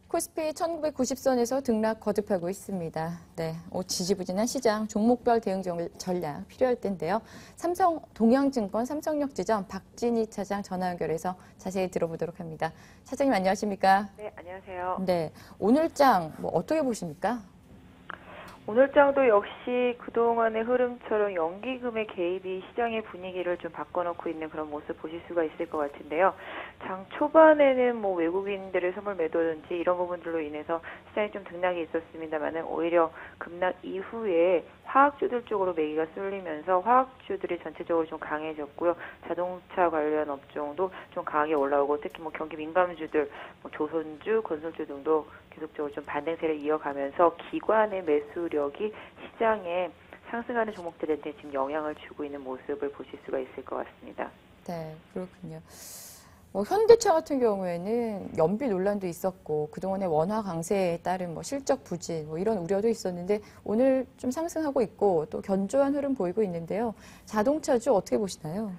코스피 1990선에서 등락 거듭하고 있습니다. 네, 지지부진한 시장, 종목별 대응 전략 필요할 텐데요. 동양증권 삼성역지점 박진희 차장 전화 연결해서 자세히 들어보도록 합니다. 차장님 안녕하십니까? 네, 안녕하세요. 네, 오늘장 어떻게 보십니까? 오늘장도 역시 그동안의 흐름처럼 연기금의 개입이 시장의 분위기를 좀 바꿔놓고 있는 그런 모습 보실 수가 있을 것 같은데요. 장 초반에는 외국인들의 선물 매도든지 이런 부분들로 인해서 시장이 좀 등락이 있었습니다만은 오히려 급락 이후에 화학주들 쪽으로 매기가 쏠리면서 화학주들이 전체적으로 좀 강해졌고요. 자동차 관련 업종도 좀 강하게 올라오고 특히 경기 민감주들, 조선주, 건설주 등도 계속적으로 좀 반등세를 이어가면서 기관의 매수력이 시장에 상승하는 종목들한테 지금 영향을 주고 있는 모습을 보실 수가 있을 것 같습니다. 네, 그렇군요. 현대차 같은 경우에는 연비 논란도 있었고 그동안의 원화 강세에 따른 실적 부진 이런 우려도 있었는데 오늘 좀 상승하고 있고 또 견조한 흐름 보이고 있는데요. 자동차주 어떻게 보시나요?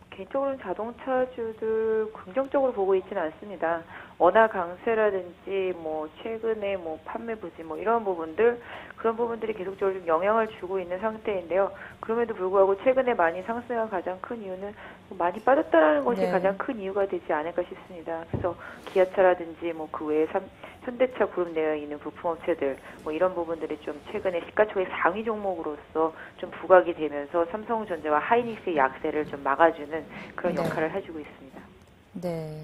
개인적으로는 자동차주들 긍정적으로 보고 있지는 않습니다. 원화 강세라든지 최근에 판매 부진 이런 부분들 그런 부분들이 계속적으로 좀 영향을 주고 있는 상태인데요. 그럼에도 불구하고 최근에 많이 상승한 가장 큰 이유는 많이 빠졌다라는 것이 네. 가장 큰 이유가 되지 않을까 싶습니다. 그래서 기아차라든지 그 외에 현대차 그룹 내에 있는 부품업체들 이런 부분들이 좀 최근에 시가총액 상위 종목으로서 좀 부각이 되면서 삼성전자와 하이닉스의 약세를 좀 막아주는 그런 역할을 해주고 있습니다. 네.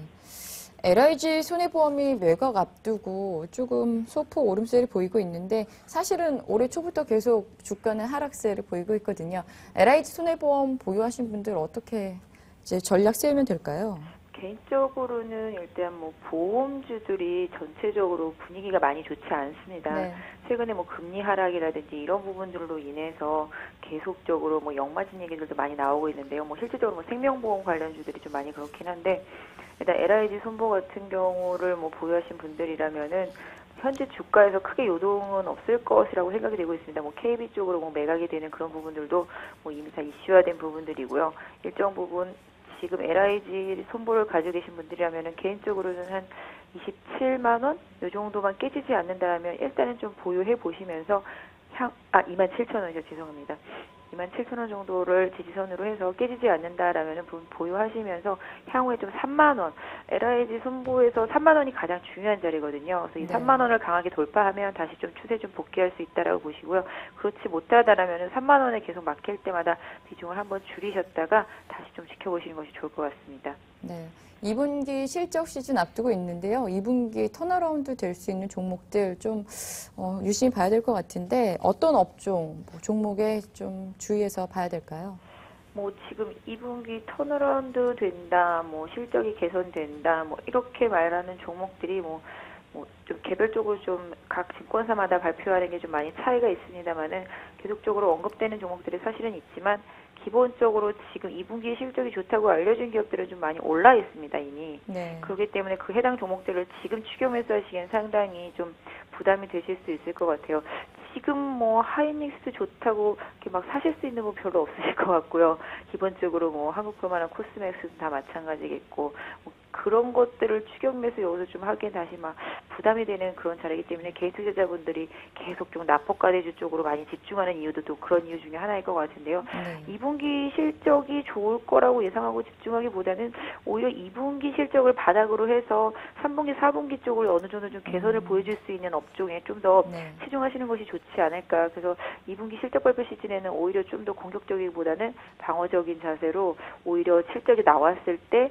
LIG 손해보험이 매각 앞두고 조금 소폭 오름세를 보이고 있는데 사실은 올해 초부터 계속 주가는 하락세를 보이고 있거든요. LIG 손해보험 보유하신 분들 어떻게 이제 전략 세우면 될까요? 개인적으로는 일단 보험주들이 전체적으로 분위기가 많이 좋지 않습니다. 네. 최근에 금리 하락이라든지 이런 부분들로 인해서 계속적으로 역마진 얘기들도 많이 나오고 있는데요. 실질적으로 생명보험 관련주들이 좀 많이 그렇긴 한데 일단 LIG 손보 같은 경우를 보유하신 분들이라면은 현재 주가에서 크게 요동은 없을 것이라고 생각이 되고 있습니다. KB 쪽으로 매각이 되는 그런 부분들도 이미 다 이슈화된 부분들이고요. 일정 부분 지금 LIG 손보를 가지고 계신 분들이라면 개인적으로는 한 27만 원? 이 정도만 깨지지 않는다면 일단은 좀 보유해 보시면서 27,000원이죠. 죄송합니다. 27,000원 정도를 지지선으로 해서 깨지지 않는다라면 보유하시면서 향후에 좀 3만 원, LIG 손보에서 3만 원이 가장 중요한 자리거든요. 그래서 이 3만 원을 강하게 돌파하면 다시 좀 추세 좀 복귀할 수 있다라고 보시고요. 그렇지 못하다라면 3만 원에 계속 막힐 때마다 비중을 한번 줄이셨다가 다시 좀 지켜보시는 것이 좋을 것 같습니다. 네. 2분기 실적 시즌 앞두고 있는데요. 2분기 턴어라운드 될 수 있는 종목들 좀 유심히 봐야 될 것 같은데 어떤 업종, 종목에 좀 주의해서 봐야 될까요? 지금 2분기 턴어라운드 된다, 실적이 개선된다, 이렇게 말하는 종목들이 좀 개별적으로 좀 각 증권사마다 발표하는 게 좀 많이 차이가 있습니다만은 계속적으로 언급되는 종목들이 사실은 있지만 기본적으로 지금 2분기 실적이 좋다고 알려진 기업들은 좀 많이 올라 있습니다, 이미. 네. 그렇기 때문에 그 해당 종목들을 지금 추격 매수하시기엔 상당히 좀 부담이 되실 수 있을 것 같아요. 지금 하이닉스 좋다고 이렇게 사실 수 있는 건 별로 없으실 것 같고요. 기본적으로 한국그룹이나 코스맥스도 다 마찬가지겠고 그런 것들을 추격 매수 여기서 좀 하기엔 다시 부담이 되는 그런 자리이기 때문에 개인 투자자분들이 계속 좀 납법과대주 쪽으로 많이 집중하는 이유도 또 그런 이유 중에 하나일 것 같은데요. 네. 2분기 실적이 좋을 거라고 예상하고 집중하기보다는 오히려 2분기 실적을 바닥으로 해서 3분기, 4분기 쪽으로 어느 정도 좀 개선을 보여줄 수 있는 업종에 좀 더 치중하시는 것이 좋지 않을까. 그래서 2분기 실적 발표 시즌에는 오히려 좀 더 공격적이기보다는 방어적인 자세로 오히려 실적이 나왔을 때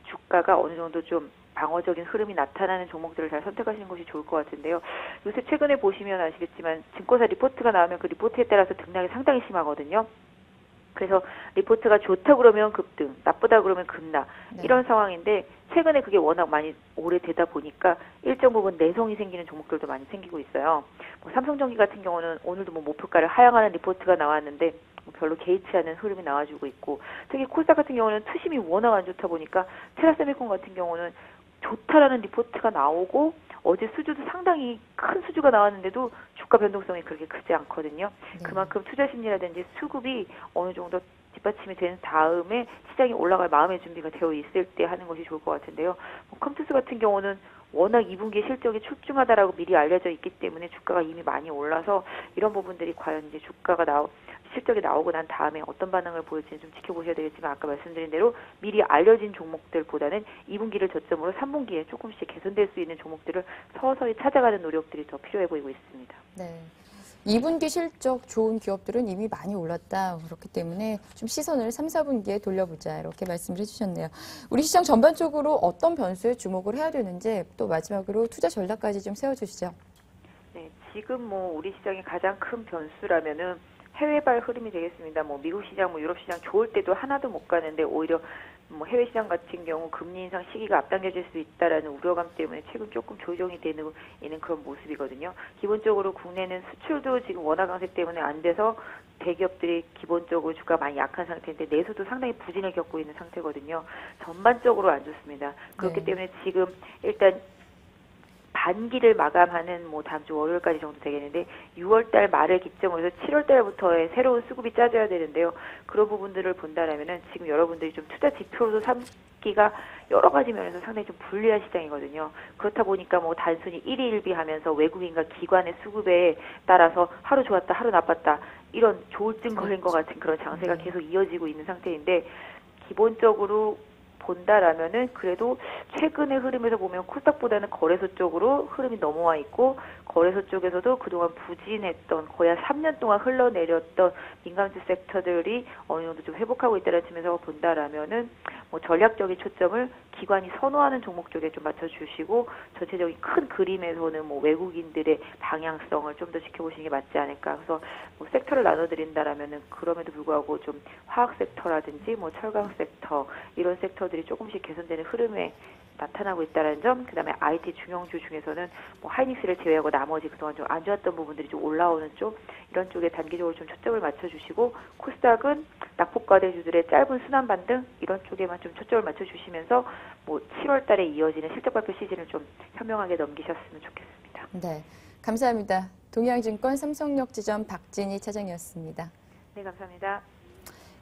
주가가 어느 정도 좀 방어적인 흐름이 나타나는 종목들을 잘 선택하시는 것이 좋을 것 같은데요. 요새 최근에 보시면 아시겠지만 증권사 리포트가 나오면 그 리포트에 따라서 등락이 상당히 심하거든요. 그래서 리포트가 좋다 그러면 급등, 나쁘다 그러면 급락 이런 상황인데 최근에 그게 워낙 많이 오래되다 보니까 일정 부분 내성이 생기는 종목들도 많이 생기고 있어요. 삼성전기 같은 경우는 오늘도 목표가를 하향하는 리포트가 나왔는데 별로 개의치 않은 흐름이 나와주고 있고 특히 코스닥 같은 경우는 투심이 워낙 안 좋다 보니까 테라세미콘 같은 경우는 좋다라는 리포트가 나오고 어제 수주도 상당히 큰 수주가 나왔는데도 주가 변동성이 그렇게 크지 않거든요. 그만큼 투자 심리라든지 수급이 어느 정도 뒷받침이 된 다음에 시장이 올라갈 마음의 준비가 되어 있을 때 하는 것이 좋을 것 같은데요. 컴투스 같은 경우는 워낙 2분기 실적이 출중하다라고 미리 알려져 있기 때문에 주가가 이미 많이 올라서 이런 부분들이 과연 이제 실적이 나오고 난 다음에 어떤 반응을 보일지는 좀 지켜보셔야 되겠지만 아까 말씀드린 대로 미리 알려진 종목들보다는 2분기를 저점으로 3분기에 조금씩 개선될 수 있는 종목들을 서서히 찾아가는 노력들이 더 필요해 보이고 있습니다. 네. 2분기 실적 좋은 기업들은 이미 많이 올랐다. 그렇기 때문에 좀 시선을 3, 4분기에 돌려보자. 이렇게 말씀을 해주셨네요. 우리 시장 전반적으로 어떤 변수에 주목을 해야 되는지 또 마지막으로 투자 전략까지 좀 세워주시죠. 네, 지금 뭐 우리 시장의 가장 큰 변수라면은 해외발 흐름이 되겠습니다. 뭐 미국 시장, 뭐 유럽 시장 좋을 때도 하나도 못 가는데 오히려 뭐 해외 시장 같은 경우 금리 인상 시기가 앞당겨질 수 있다라는 우려감 때문에 최근 조금 조정이 되는 있는 그런 모습이거든요. 기본적으로 국내는 수출도 지금 원화 강세 때문에 안 돼서 대기업들이 기본적으로 주가가 많이 약한 상태인데 내수도 상당히 부진을 겪고 있는 상태거든요. 전반적으로 안 좋습니다. 그렇기 때문에 지금 일단 반기를 마감하는 뭐 다음 주 월요일까지 정도 되겠는데 6월달 말을 기점으로 해서 7월달부터의 새로운 수급이 짜져야 되는데요. 그런 부분들을 본다라면은 지금 여러분들이 좀 투자 지표로도 삼기가 여러 가지 면에서 상당히 좀 불리한 시장이거든요. 그렇다 보니까 뭐 단순히 일희일비하면서 외국인과 기관의 수급에 따라서 하루 좋았다, 하루 나빴다 이런 조울증 걸린 것 같은 그런 장세가 계속 이어지고 있는 상태인데 기본적으로 본다라면은 그래도 최근의 흐름에서 보면 코스닥보다는 거래소 쪽으로 흐름이 넘어와 있고 거래소 쪽에서도 그동안 부진했던 거의 한 3년 동안 흘러내렸던 민감주 섹터들이 어느 정도 좀 회복하고 있다는 측면에서 본다라면은 뭐 전략적인 초점을 기관이 선호하는 종목 쪽에 좀 맞춰주시고 전체적인 큰 그림에서는 뭐 외국인들의 방향성을 좀 더 지켜보시는 게 맞지 않을까. 그래서 뭐 섹터를 나눠드린다라면은 그럼에도 불구하고 좀 화학 섹터라든지 뭐 철강 섹터 이런 섹터들이 조금씩 개선되는 흐름에 나타나고 있다는 점, 그 다음에 IT 중형주 중에서는 뭐 하이닉스를 제외하고 나머지 그동안 좀 안 좋았던 부분들이 좀 올라오는 쪽, 이런 쪽에 단기적으로 좀 초점을 맞춰주시고, 코스닥은 낙폭과대주들의 짧은 순환 반등, 이런 쪽에만 좀 초점을 맞춰주시면서 뭐 7월 달에 이어지는 실적 발표 시즌을 좀 현명하게 넘기셨으면 좋겠습니다. 네, 감사합니다. 동양증권 삼성역 지점 박진희 차장이었습니다. 네, 감사합니다.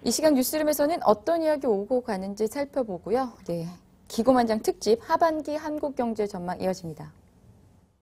이 시간 뉴스룸에서는 어떤 이야기 오고 가는지 살펴보고요. 네. 기고만장 특집 하반기 한국경제 전망 이어집니다.